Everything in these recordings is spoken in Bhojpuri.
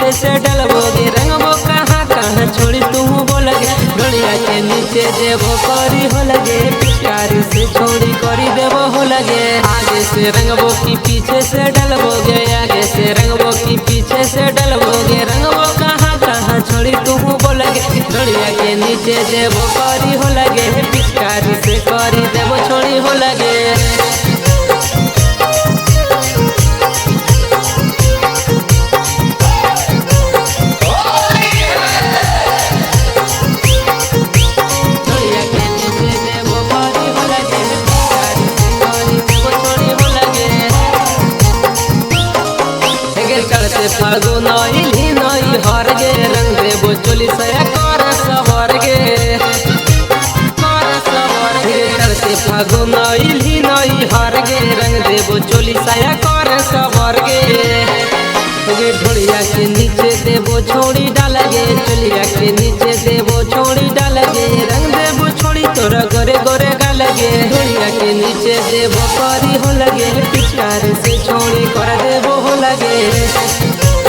पीछे से डलबोगे रंगबो कहाँ कहाँ छोड़ी तू बोलगे ढोलिया के नीचे देवो करी हो लगे पिचकारी से छोड़ी करी देवो हो लगे आगे से रंगबो की पीछे से डलबोगे आगे से रंगबो की पीछे से डलबोगे रंगबो कहाँ कहाँ छोड़ी तू बोलगे ढोलिया के नीचे देवो करी हो लगे पिचकारी से करी देवो छोड़ी हो लगे। चढ़ते फागुन इल्ही नई हर गे रंग देवो चोली सया कर सवर गे चढ़ते फागुन इल्ही नई हर गे रंग देवो चोली सया कर सवर गे ढोलिया के नीचे देवो छोड़ी डाल गे चोलिया के नीचे देवो छोड़ी डाल गे रंग देवो छोड़ी तोरा गोरे गोरे गाल गे ढोलिया के नीचे देवो करी हो लगे पिचकारी से छोड़ी कर देवो हो लगे।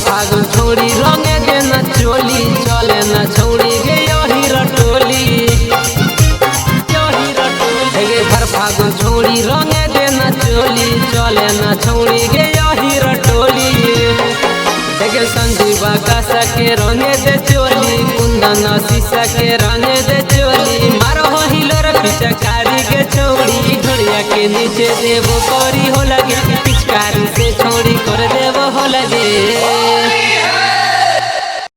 फागुन छोड़ी रंगे देना चोली चले ना छोड़ी गे यही रटोली भर फागुन छोड़ी रंगे देना चोली चले ना छोड़ी गे यही रटोली संजीवा कासा के रंगे दे चोली कुंदन शीशा के रंगे दे चोली मारो हिलोर पिचकारी के छोड़ी ढोलिया के नीचे देवो करी हो लगे पिचकारी से छोड़ी कर देवो हो लगे।